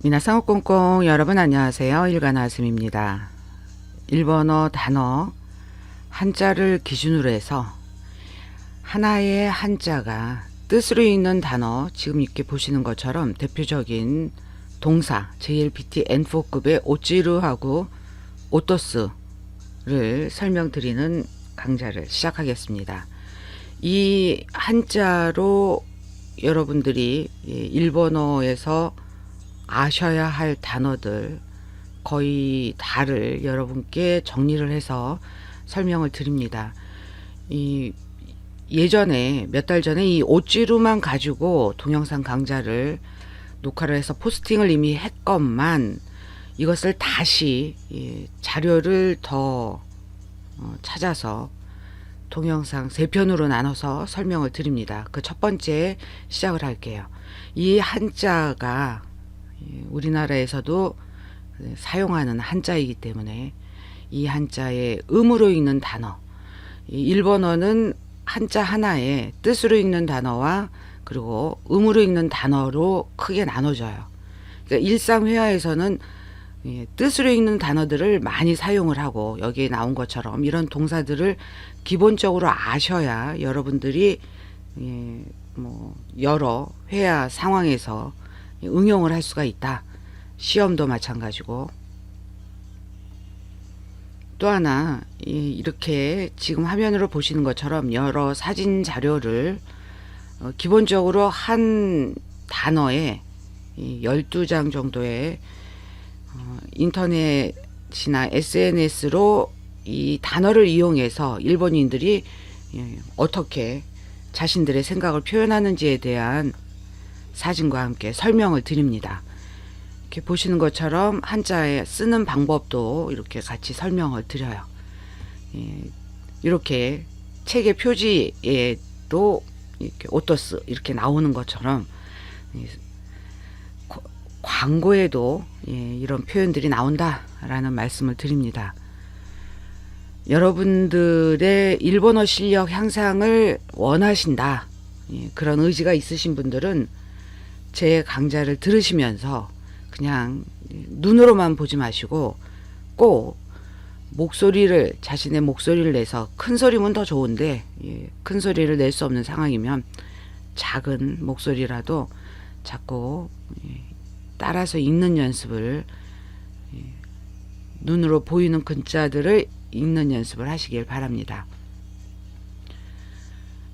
미나상 꽁꽁 여러분 안녕하세요. 일간아슴입니다. 일본어 단어 한자를 기준으로 해서 하나의 한자가 뜻으로 있는 단어, 지금 이렇게 보시는 것처럼 대표적인 동사 JLPT N4급의 오찌르하고 오토스를 설명드리는 강좌를 시작하겠습니다. 이 한자로 여러분들이 일본어에서 아셔야 할 단어들 거의 다를 여러분께 정리를 해서 설명을 드립니다. 예전에 몇 달 전에 이 오찌루만 가지고 동영상 강좌를 녹화를 해서 포스팅을 이미 했건만 이것을 다시 자료를 더 찾아서 동영상 3편으로 나눠서 설명을 드립니다. 그 첫 번째 시작을 할게요. 이 한자가 우리나라에서도 사용하는 한자이기 때문에 이 한자의 음으로 읽는 단어, 일본어는 한자 하나에 뜻으로 읽는 단어와 그리고 음으로 읽는 단어로 크게 나눠져요. 그러니까 일상회화에서는 뜻으로 읽는 단어들을 많이 사용을 하고 여기에 나온 것처럼 이런 동사들을 기본적으로 아셔야 여러분들이 여러 회화 상황에서 응용을 할 수가 있다. 시험도 마찬가지고. 또 하나 이렇게 지금 화면으로 보시는 것처럼 여러 사진 자료를 기본적으로 한 단어에 12장 정도의 인터넷이나 SNS로 이 단어를 이용해서 일본인들이 어떻게 자신들의 생각을 표현하는지에 대한 사진과 함께 설명을 드립니다. 이렇게 보시는 것처럼 한자에 쓰는 방법도 이렇게 같이 설명을 드려요. 이렇게 책의 표지에도 이렇게 오토스 이렇게 나오는 것처럼 광고에도 이런 표현들이 나온다라는 말씀을 드립니다. 여러분들의 일본어 실력 향상을 원하신다, 그런 의지가 있으신 분들은 제 강좌를 들으시면서 그냥 눈으로만 보지 마시고 꼭 목소리를, 자신의 목소리를 내서, 큰 소리면 더 좋은데 큰 소리를 낼 수 없는 상황이면 작은 목소리라도 자꾸 따라서 읽는 연습을, 눈으로 보이는 글자들을 읽는 연습을 하시길 바랍니다.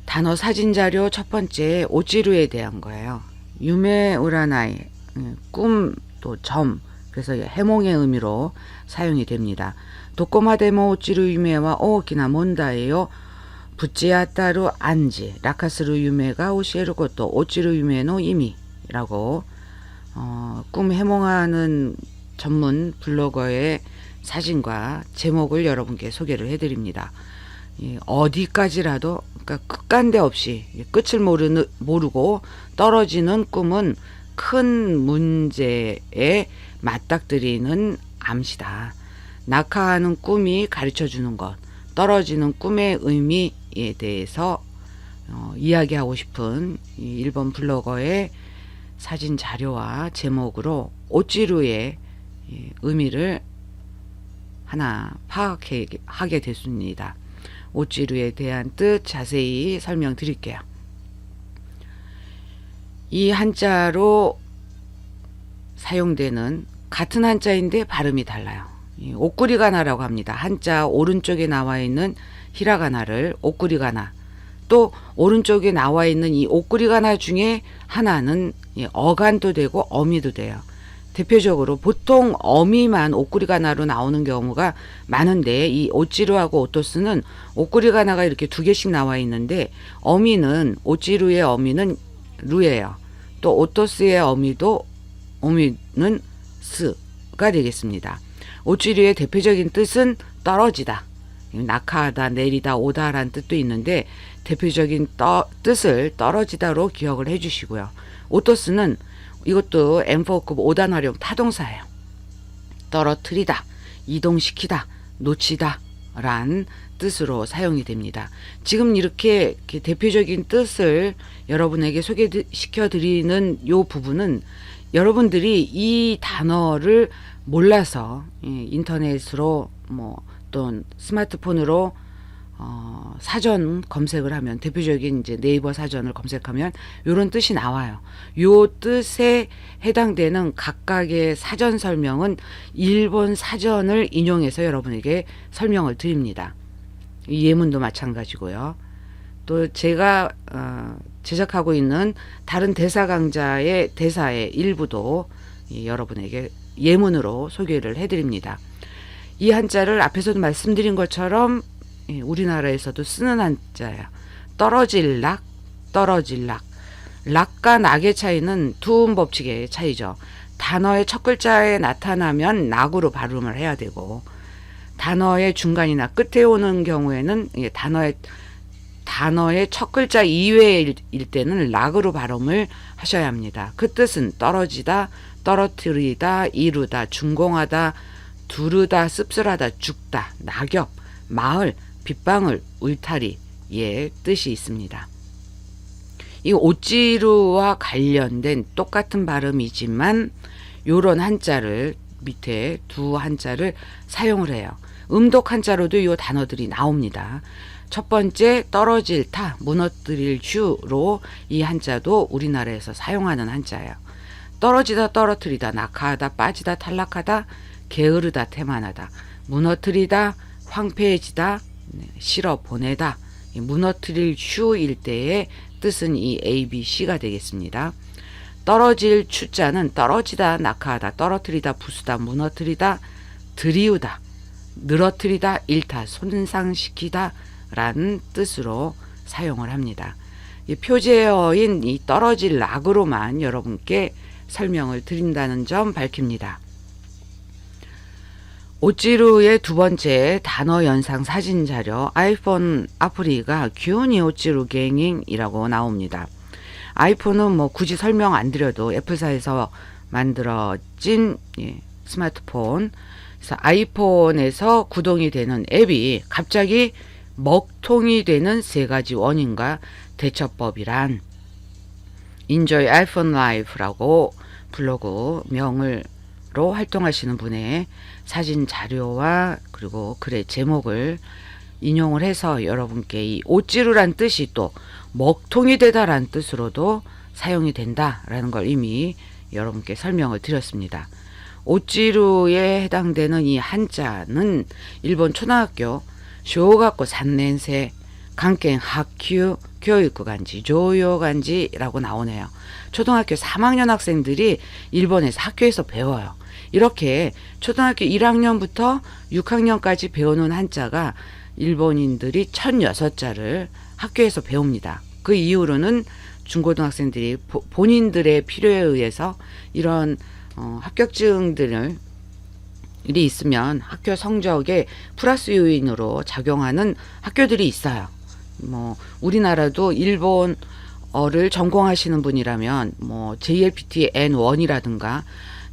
단어 사진 자료 첫 번째 오찌루에 대한 거예요. 유메 우라나이, 꿈, 또 점, 그래서 해몽의 의미로 사용이 됩니다. 도코마데모 오찌루 유메와 오키나 몬다에요 부찌아따루 안지 라카스루 유메가 오시에루 것도 오찌루 유메의 의미라고 꿈 해몽하는 전문 블로거의 사진과 제목을 여러분께 소개를 해드립니다. 어디까지라도, 그러니까 끝간데 없이 끝을 모르고 떨어지는 꿈은 큰 문제에 맞닥뜨리는 암시다. 낙하하는 꿈이 가르쳐주는 것, 떨어지는 꿈의 의미에 대해서 이야기하고 싶은 일본 블로거의 사진 자료와 제목으로 오찌루의 의미를 하나 파악하게 됐습니다. 오찌루에 대한 뜻 자세히 설명드릴게요. 이 한자로 사용되는 같은 한자인데 발음이 달라요. 오꾸리가나라고 합니다. 한자 오른쪽에 나와 있는 히라가나를 오꾸리가나, 또 오른쪽에 나와 있는 이 오꾸리가나 중에 하나는 어간도 되고 어미도 돼요. 대표적으로 보통 어미만 오꾸리가나로 나오는 경우가 많은데, 이 오찌루하고 오토스는 오꾸리가나가 이렇게 2개씩 나와 있는데, 어미는, 오찌루의 어미는 루예요. 또 오토스의 어미는 스가 되겠습니다. 오찌루의 대표적인 뜻은 떨어지다, 낙하하다, 내리다, 오다라는 뜻도 있는데 대표적인 뜻을 떨어지다로 기억을 해주시고요. 오토스는 이것도 M4급 5단어령 타동사예요. 떨어뜨리다, 이동시키다, 놓치다 란 뜻으로 사용이 됩니다. 지금 이렇게 대표적인 뜻을 여러분에게 소개시켜 드리는 이 부분은 여러분들이 이 단어를 몰라서 인터넷으로 뭐 또 스마트폰으로 사전 검색을 하면, 대표적인 이제 네이버 사전을 검색하면 요런 뜻이 나와요. 요 뜻에 해당되는 각각의 사전 설명은 일본 사전을 인용해서 여러분에게 설명을 드립니다. 이 예문도 마찬가지고요. 또 제가 제작하고 있는 다른 대사 강좌의 대사의 일부도 여러분에게 예문으로 소개를 해드립니다. 이 한자를 앞에서도 말씀드린 것처럼 우리나라에서도 쓰는 한자야. 떨어질 락, 떨어질 락. 락과 낙의 차이는 두음 법칙의 차이죠. 단어의 첫 글자에 나타나면 낙으로 발음을 해야 되고, 단어의 중간이나 끝에 오는 경우에는 단어의 첫 글자 이외일 때는 락으로 발음을 하셔야 합니다. 그 뜻은 떨어지다, 떨어뜨리다, 이루다, 준공하다, 두르다, 씁쓸하다, 죽다, 낙엽, 마을, 빗방울, 울타리의 뜻이 있습니다. 이 오찌루와 관련된 똑같은 발음이지만 요런 한자를, 밑에 두 한자를 사용을 해요. 음독 한자로도 이 단어들이 나옵니다. 첫 번째 떨어질 타, 무너뜨릴 슈로 이 한자도 우리나라에서 사용하는 한자예요. 떨어지다, 떨어뜨리다, 낙하하다, 빠지다, 탈락하다, 게으르다, 태만하다, 무너뜨리다, 황폐해지다, 실어 보내다. 무너뜨릴 슈일 때의 뜻은 이 A, B, C가 되겠습니다. 떨어질 추자는 떨어지다, 낙하하다, 떨어뜨리다, 부수다, 무너뜨리다, 들이우다, 늘어뜨리다, 잃다, 손상시키다 라는 뜻으로 사용을 합니다. 이 표제어인 이 떨어질 락으로만 여러분께 설명을 드린다는 점 밝힙니다. 오찌루의 두 번째 단어 연상 사진 자료 아이폰 아프리가 규니 오찌루 갱잉이라고 나옵니다. 아이폰은 뭐 굳이 설명 안 드려도 애플사에서 만들어진 스마트폰, 그래서 아이폰에서 구동이 되는 앱이 갑자기 먹통이 되는 세 가지 원인과 대처법이란 Enjoy iPhone Life라고 블로그 명으로 활동하시는 분의 사진 자료와 그리고 글의 제목을 인용을 해서 여러분께 이 오찌루란 뜻이 또 먹통이 되다란 뜻으로도 사용이 된다라는 걸 이미 여러분께 설명을 드렸습니다. 오찌루에 해당되는 이 한자는 일본 초등학교 쇼가쿠 3年生 강갱 학교 교육부 간지 조요 간지라고 나오네요. 초등학교 3학년 학생들이 일본에서 학교에서 배워요. 이렇게 초등학교 1학년부터 6학년까지 배우는 한자가 일본인들이 1006자를 학교에서 배웁니다. 그 이후로는 중고등학생들이 본인들의 필요에 의해서 이런 합격증들을 있으면 학교 성적에 플러스 요인으로 작용하는 학교들이 있어요. 뭐 우리나라도 일본어를 전공하시는 분이라면 뭐 JLPT N1이라든가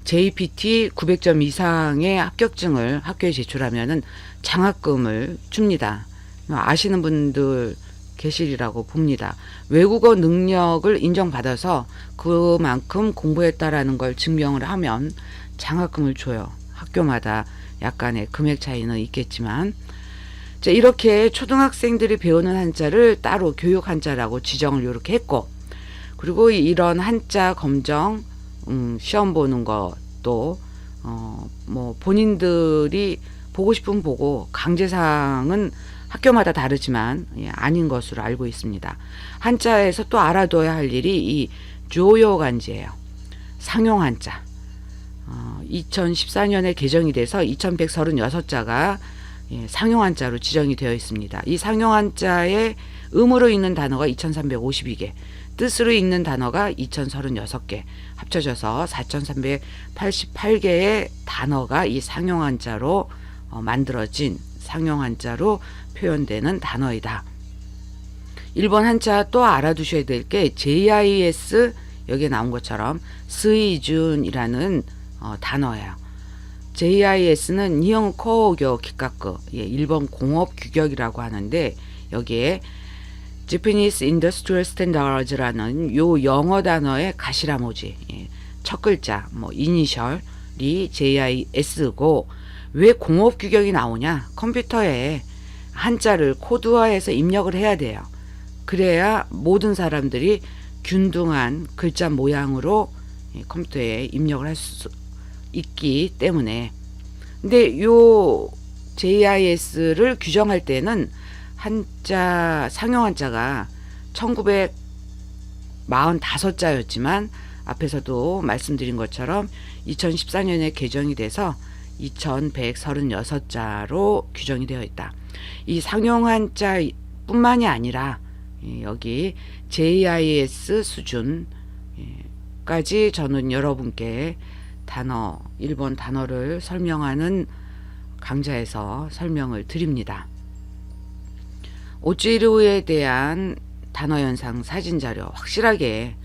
JPT 900점 이상의 합격증을 학교에 제출하면은 장학금을 줍니다. 아시는 분들 계시리라고 봅니다. 외국어 능력을 인정받아서 그만큼 공부했다라는 걸 증명을 하면 장학금을 줘요. 학교마다 약간의 금액 차이는 있겠지만, 이렇게 초등학생들이 배우는 한자를 따로 교육 한자라고 지정을 이렇게 했고, 그리고 이런 한자 검정 시험 보는 것도 뭐 본인들이 보고 싶으면 보고 강제사항은 학교마다 다르지만 아닌 것으로 알고 있습니다. 한자에서 또 알아둬야 할 일이 이 조요 간지예요. 상용 한자. 2014년에 개정이 돼서 2136자가 상용 한자로 지정이 되어 있습니다. 이 상용 한자에 음으로 읽는 단어가 2352개, 뜻으로 읽는 단어가 2036개, 합쳐져서 4388개의 단어가 이 상용 한자로 만들어진 상용 한자로 표현되는 단어이다. 일본 한자 또 알아두셔야 될 게 JIS, 여기에 나온 것처럼 스이준이라는 단어예요. JIS는 니혼 코오교 기가쿠, 일본 공업 규격이라고 하는데, 여기에 Japanese Industrial Standards라는 요 영어 단어의 가시라모지, 첫 글자 뭐 이니셜이 JIS고 왜 공업 규격이 나오냐? 컴퓨터에 한자를 코드화해서 입력을 해야 돼요. 그래야 모든 사람들이 균등한 글자 모양으로 컴퓨터에 입력을 할 수 있기 때문에. 근데 요 JIS를 규정할 때는 한자 상용 한자가 1945자였지만 앞에서도 말씀드린 것처럼 2014년에 개정이 돼서 2136자로 규정이 되어 있다. 이 상용 한자 뿐만이 아니라 여기 JIS 수준까지 저는 여러분께 단어, 일본 단어를 설명하는 강좌에서 설명을 드립니다. 오찌루에 대한 단어 연상 사진 자료 확실하게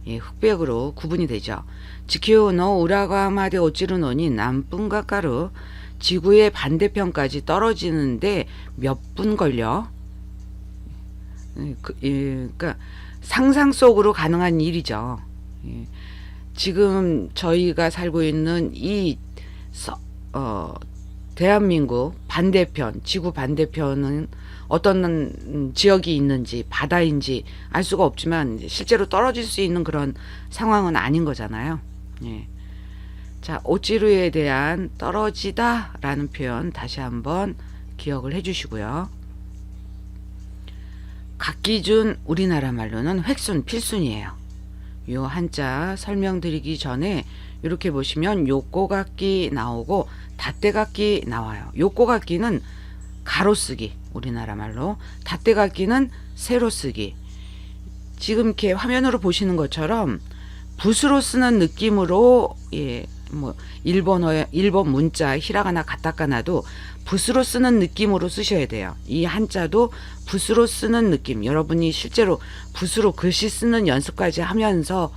흑백으로 구분이 되죠. 지키우노 우라가마데 오찌루노니 남분가까루 지구의 반대편까지 떨어지는데 몇 분 걸려? 그러니까 상상 속으로 가능한 일이죠. 지금 저희가 살고 있는 이 대한민국 반대편, 지구 반대편은 어떤 지역이 있는지 바다인지 알 수가 없지만 실제로 떨어질 수 있는 그런 상황은 아닌 거잖아요. 자, 오찌루에 대한 떨어지다 라는 표현 다시 한번 기억을 해 주시고요. 각기준 우리나라 말로는 획순, 필순이에요. 요 한자 설명드리기 전에 이렇게 보시면 요꼬각기 나오고 닷대각기 나와요. 요꼬각기는 가로쓰기, 우리나라 말로. 닷대각기는 세로쓰기. 지금 이렇게 화면으로 보시는 것처럼 붓으로 쓰는 느낌으로 뭐 일본 문자 히라가나 가타카나도 붓으로 쓰는 느낌으로 쓰셔야 돼요. 이 한자도 붓으로 쓰는 느낌. 여러분이 실제로 붓으로 글씨 쓰는 연습까지 하면서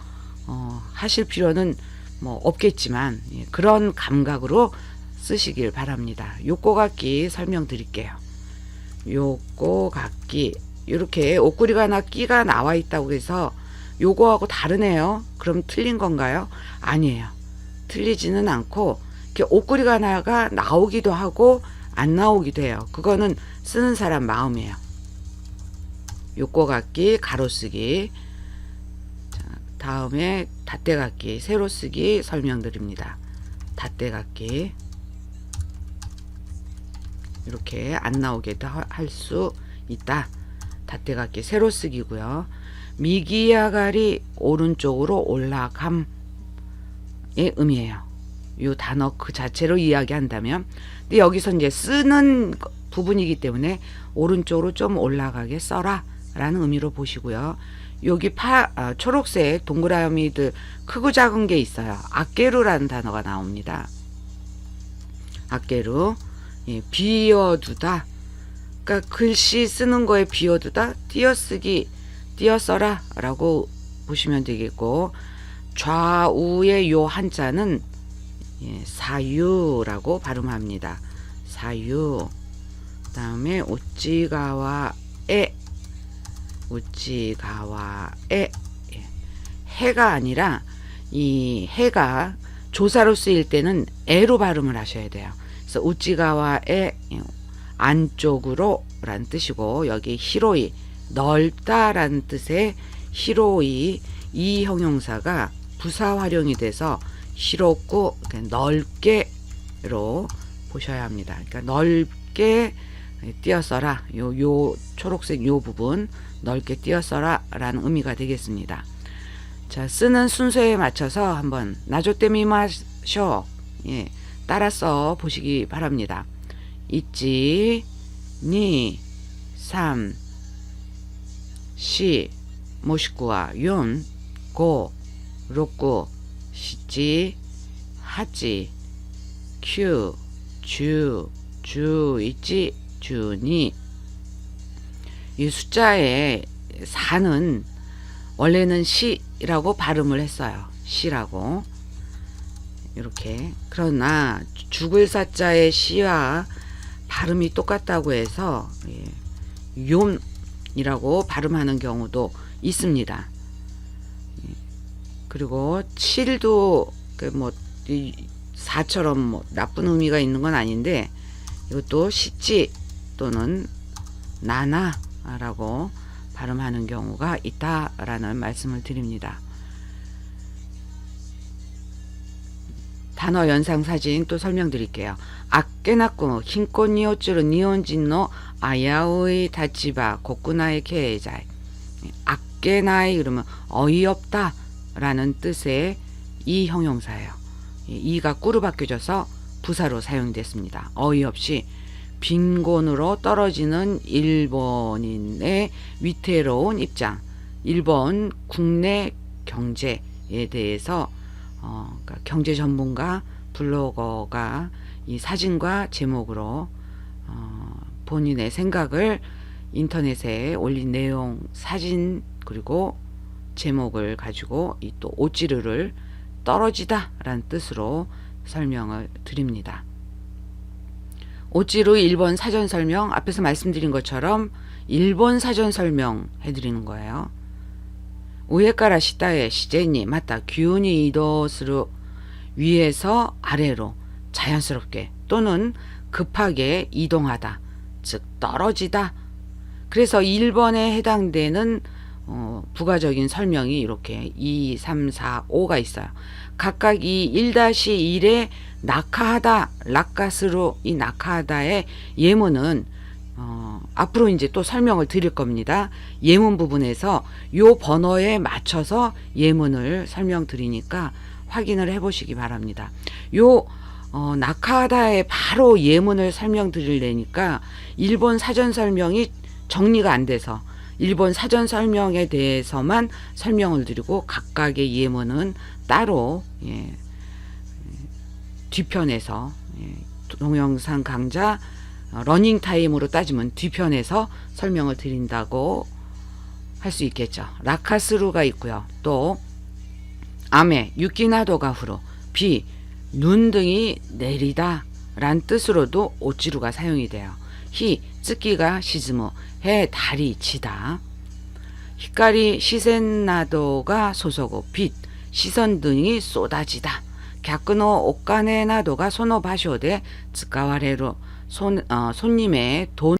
하실 필요는 뭐 없겠지만 그런 감각으로 쓰시길 바랍니다. 요꼬각기 설명드릴게요. 요꼬각기 이렇게 옷구리가나 끼가 나와 있다고 해서 요거하고 다르네요. 그럼 틀린 건가요? 아니에요. 틀리지는 않고 이렇게 옷구리가나가 나오기도 하고 안 나오기도 해요. 그거는 쓰는 사람 마음이에요. 요꼬각기 가로쓰기. 자, 다음에 닷대각기 세로쓰기 설명드립니다. 닷대각기 이렇게 안 나오게도 할 수 있다. 닷대각기 세로쓰기고요. 미기야가리 오른쪽으로 올라감의 의미예요. 이 단어 그 자체로 이야기한다면, 근데 여기서 이제 쓰는 부분이기 때문에 오른쪽으로 좀 올라가게 써라 라는 의미로 보시고요. 여기 초록색 동그라미들 크고 작은 게 있어요. 악게루라는 단어가 나옵니다. 악게루, 비워두다. 그러니까 글씨 쓰는 거에 비워두다, 띄어쓰기, 띄어써라 라고 보시면 되겠고, 좌우의 요 한자는 사유라고 발음합니다. 사유. 그 다음에 우찌가와에 해가 아니라 이 해가 조사로 쓰일 때는 에로 발음을 하셔야 돼요. 그래서 우찌가와에 안쪽으로 라는 뜻이고, 여기 히로이 넓다 라는 뜻의 히로이, 이 형용사가 부사 활용이 돼서 히롭고 넓게로 보셔야 합니다. 그러니까 넓게 띄어써라. 요 초록색 요 부분 넓게 띄어써라 라는 의미가 되겠습니다. 자, 쓰는 순서에 맞춰서 한번 나조테미마쇼 따라 써 보시기 바랍니다. 1, 2, 3, 4 もしくは4、5、6、7、8、9、10、11、12. 이 숫자의 4는 원래는 시라고 발음을 했어요. 시라고. 이렇게. 그러나 죽을사자의 시와 발음이 똑같다고 해서 욤이라고 발음하는 경우도 있습니다. 그리고 7도 이 4처럼 나쁜 의미가 있는 건 아닌데 이것도 시찌 또는 나나라고 발음하는 경우가 있다라는 말씀을 드립니다. 단어 연상 사진 또 설명드릴게요. 아깨나꾸 흰꽃 니오츠르 니온진노 아야오이 다치바 고쿠나의 케이자이. 아깨나이 그러면 어이없다 라는 뜻의 이 형용사예요. 이가 꾸로 바뀌어져서 부사로 사용됐습니다. 어이없이 빈곤으로 떨어지는 일본인의 위태로운 입장, 일본 국내 경제에 대해서 그러니까 경제 전문가 블로거가 이 사진과 제목으로 본인의 생각을 인터넷에 올린 내용, 사진 그리고 제목을 가지고 이 또 오찌르를 떨어지다 라는 뜻으로 설명을 드립니다. 오찌르 일본 사전 설명, 앞에서 말씀드린 것처럼 일본 사전 설명 해드리는 거예요. 우에까라 시타에 시제니 맞다 기운이 이도스루 위에서 아래로 자연스럽게 또는 급하게 이동하다, 즉 떨어지다. 그래서 1번에 해당되는 부가적인 설명이 이렇게 2, 3, 4, 5가 있어요. 각각 이 1-1에 낙하하다, 락가스로 이 낙하하다의 예문은 앞으로 이제 또 설명을 드릴 겁니다. 예문 부분에서 요 번호에 맞춰서 예문을 설명드리니까 확인을 해보시기 바랍니다. 요 낙하하다에 바로 예문을 설명드리려니까 일본 사전 설명이 정리가 안 돼서 일본 사전 설명에 대해서만 설명을 드리고 각각의 예문은 따로 뒤편에서 동영상 강좌 러닝 타임으로 따지면 뒤편에서 설명을 드린다고 할 수 있겠죠. 라카스루가 있고요. 또 아메, 유키나도가 후로 비, 눈 등이 내리다 란 뜻으로도 오찌루가 사용이 돼요. 히, 쯔기가 시즈무, 해, 달이 지다. 히카리, 시센나도가 솟고 빛, 시선 등이 쏟아지다. 객노 오카네 나도가 소노 바쇼데 츠카와레루 손님의 돈